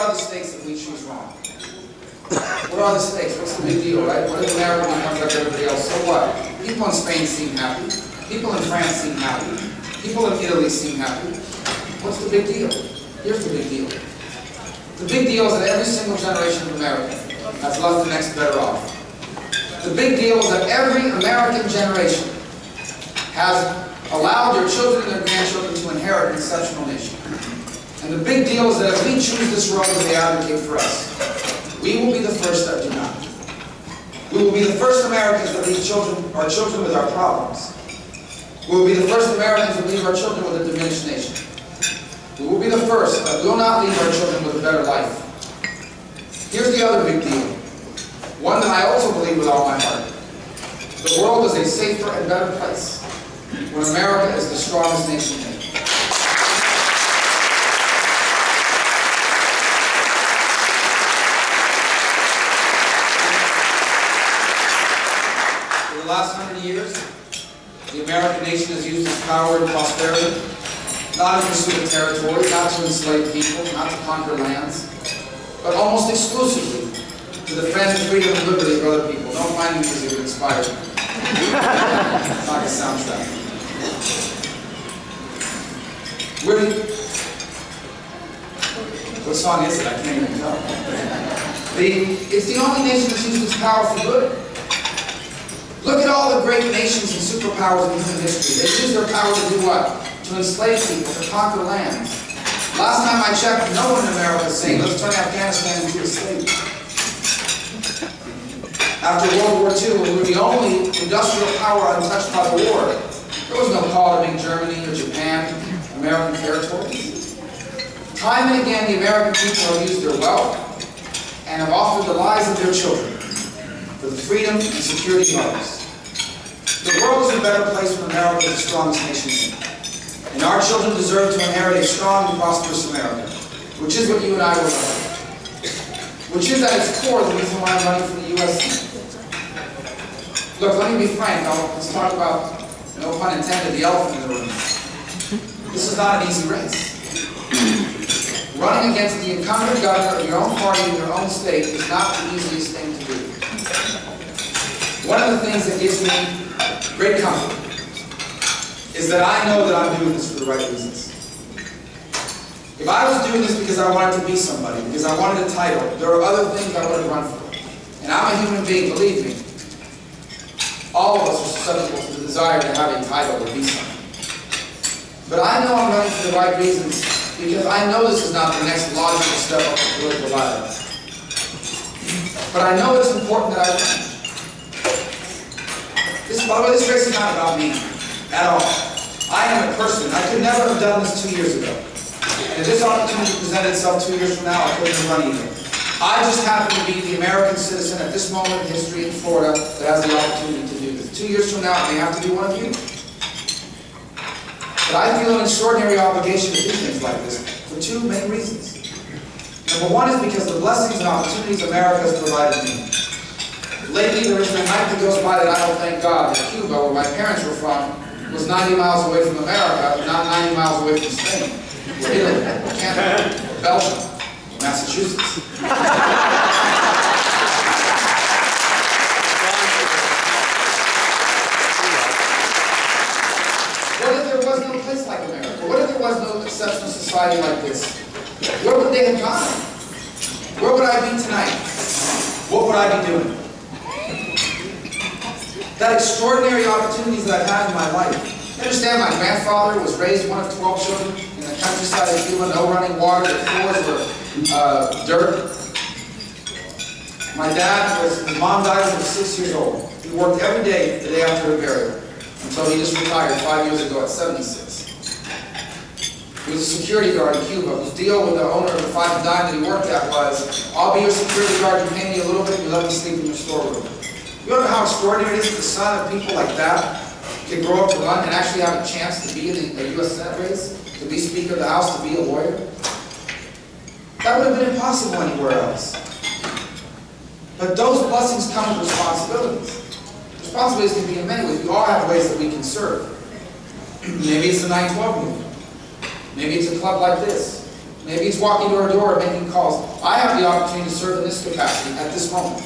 are the stakes if we choose wrong? What are the stakes? What's the big deal, right? What if America becomes like everybody else? So what? People in Spain seem happy. People in France seem happy. People in Italy seem happy. What's the big deal? Here's the big deal. The big deal is that every single generation of America has left the next better off. The big deal is that every American generation has allowed their children and their grandchildren to inherit an exceptional nation. And the big deal is that if we choose this road that they advocate for us, we will be the first that do not. We will be the first Americans that leave our children with our problems. We will be the first Americans that leave our children with a diminished nation. We will be the first that will not leave our children with a better life. Here's the other big deal. One that I also believe with all my heart. The world is a safer and better place when America is the strongest nation in it. For the last 100 years, the American nation has used its power and prosperity not in pursuit of territory, not to enslave people, not to conquer lands, but almost exclusively to defend freedom and liberty of other people. Don't mind me because it would inspire me. It's not a soundtrack. What song is it? I can't even tell. It's the only nation that's used its power for good. Look at all the great nations and superpowers in human history. They use their power to do what? To enslave people, to conquer lands. Last time I checked, no one in America is saying, let's turn Afghanistan into a state. After World War II, when we were the only industrial power untouched by the war, there was no call to make Germany or Japan American territories. Time and again, the American people have used their wealth and have offered the lives of their children for the freedom and security of others. The world is a better place when America is the strongest nation in it. And our children deserve to inherit a strong and prosperous America, which is what you and I will love. Which is at its core the reason why I'm running for the U.S. Senate. Look, let me be frank. Let's talk about, no pun intended, the elephant in the room. This is not an easy race. Running against the incumbent governor of your own party in your own state is not the easiest thing to do. One of the things that gives me great comfort is that I know that I'm doing this for the right reasons. If I was doing this because I wanted to be somebody, because I wanted a title, there are other things I would have run for. And I'm a human being, believe me. All of us are susceptible to the desire to have a title or be something. But I know I'm running for the right reasons because I know this is not the next logical step up the political ladder. But I know it's important that I run. By the way, this race is not about me at all. I am a person. I could never have done this 2 years ago. And if this opportunity presented itself 2 years from now, I couldn't have run either. I just happen to be the American citizen at this moment in history in Florida that has the opportunity to do this. 2 years from now, I may have to be one of you. But I feel an extraordinary obligation to do things like this for two main reasons. Number one is because of the blessings and opportunities America has provided me. Lately, there isn't a night that goes by that I don't thank God that Cuba, where my parents were from, was 90 miles away from America, not 90 miles away from Spain, or Italy, or Canada, or Belgium, or Massachusetts. What if there was no place like America? What if there was no exceptional society like this? Where would they have gone? Where would I be tonight? What would I be doing? That extraordinary opportunities that I've had in my life. You understand, my grandfather was raised one of 12 children in the countryside of Cuba, no running water, the floors were dirt. My dad his mom died when he was 6 years old. He worked every day the day after her burial, until he just retired 5 years ago at 76. He was a security guard in Cuba, whose deal with the owner of the five and dime that he worked at was, I'll be your security guard, you pay me a little bit, you let me sleep in your storeroom. You know how extraordinary it is that the son of people like that can grow up to run and actually have a chance to be in the U.S. Senate race, to be Speaker of the House, to be a lawyer? That would have been impossible anywhere else. But those blessings come with responsibilities. Responsibilities can be in many ways. We all have ways that we can serve. Maybe it's the 9/12 movement. Maybe it's a club like this. Maybe it's walking door to door or making calls. I have the opportunity to serve in this capacity at this moment.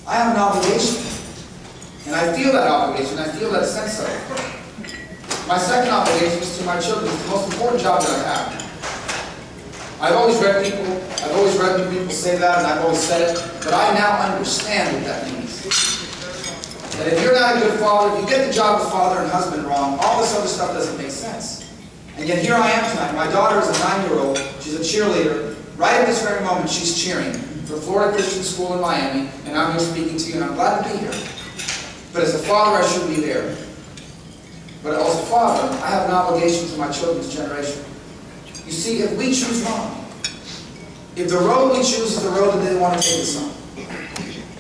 I have an obligation. And I feel that obligation. I feel that sense of it. My second obligation is to my children. It's the most important job that I have. I've always read people say that, and I've always said it, but I now understand what that means. That if you're not a good father, if you get the job of father and husband wrong, all this other stuff doesn't make sense. And yet here I am tonight. My daughter is a 9-year-old. She's a cheerleader. Right at this very moment, she's cheering for Florida Christian School in Miami, and I'm here speaking to you, and I'm glad to be here. But as a father, I should be there. But as a father, I have an obligation to my children's generation. You see, if we choose wrong, if the road we choose is the road that they want to take us on,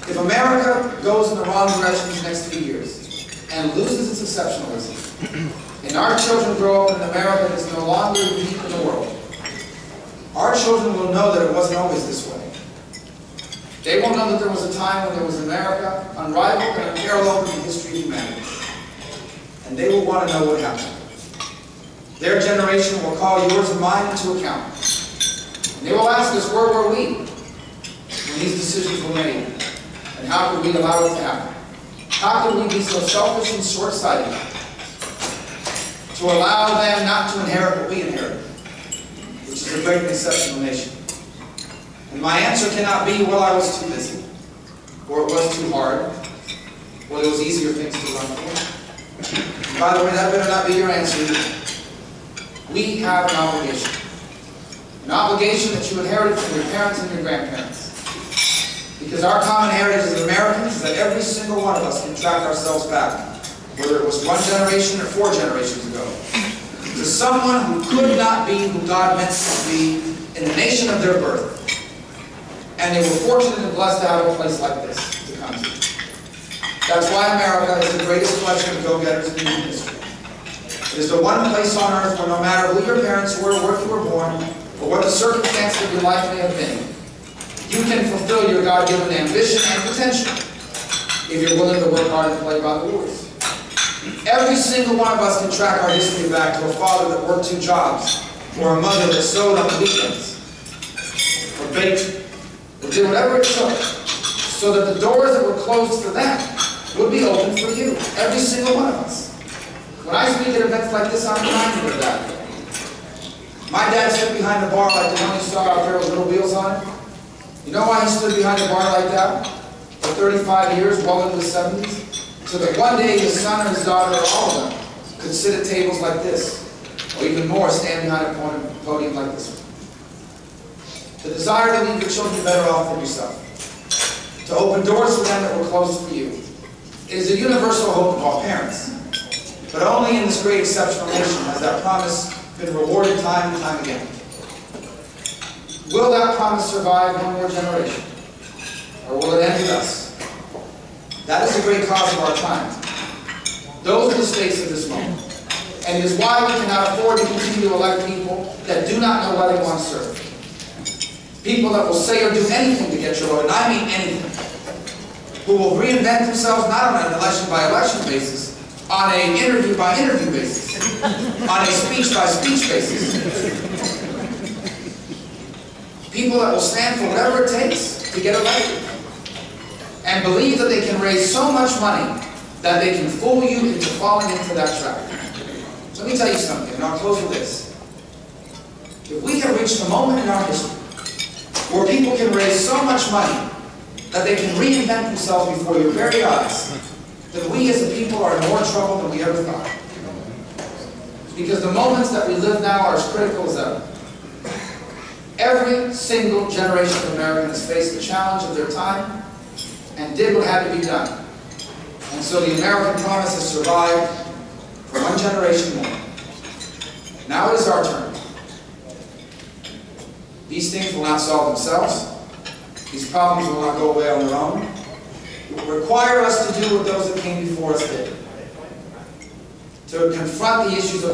if America goes in the wrong direction these next few years and loses its exceptionalism, and our children grow up in an America that is no longer unique in the world, our children will know that it wasn't always this way. They will know that there was a time when there was America, unrivaled and unparalleled in the history of humanity. And they will want to know what happened. Their generation will call yours and mine into account. And they will ask us, where were we when these decisions were made? And how could we allow it to happen? How could we be so selfish and short-sighted to allow them not to inherit what we inherited, which is a great and exceptional nation? And my answer cannot be, well, I was too busy, or it was too hard, or there was easier things to run for. And by the way, that better not be your answer either. We have an obligation. An obligation that you inherited from your parents and your grandparents. Because our common heritage as Americans is that every single one of us can track ourselves back, whether it was 1 generation or 4 generations ago, to someone who could not be who God meant to be in the nation of their birth. And they were fortunate and blessed to have a place like this to come to. That's why America is the greatest collection of go-getters in human history. It is the one place on earth where no matter who your parents were, where you were born, or what the circumstances of your life may have been, you can fulfill your God-given ambition and potential if you're willing to work hard and play by the rules. Every single one of us can track our history back to a father that worked 2 jobs, or a mother that sewed on the weekends, or baked, or did whatever it took, so that the doors that were closed for them would be open for you. Every single one of us. When I speak at events like this, I'm reminded of that. My dad stood behind the bar like the one you saw out there with little wheels on it. You know why he stood behind the bar like that for 35 years, well into his 70s? So that one day his son or his daughter, or all of them, could sit at tables like this, or even more, stand behind a podium like this one. The desire to leave your children better off than yourself. To open doors for them that were closed for you. It is a universal hope of all parents. But only in this great exceptional nation has that promise been rewarded time and time again. Will that promise survive one more generation? Or will it end with us? That is the great cause of our time. Those are the stakes of this moment. And it is why we cannot afford to continue to elect people that do not know why they want to serve. People that will say or do anything to get your vote, and I mean anything. Who will reinvent themselves not on an election-by-election basis, on an interview-by-interview basis, on a speech-by-speech basis. People that will stand for whatever it takes to get elected. And believe that they can raise so much money that they can fool you into falling into that trap. So let me tell you something, and I'll close with this. If we have reached a moment in our history where people can raise so much money that they can reinvent themselves before your very eyes, then we as a people are in more trouble than we ever thought. Because the moments that we live now are as critical as ever. Every single generation of Americans faced the challenge of their time and did what had to be done. And so the American promise has survived for 1 generation more. Now it is our turn. These things will not solve themselves. These problems will not go away on their own. It will require us to do what those that came before us did. To confront the issues of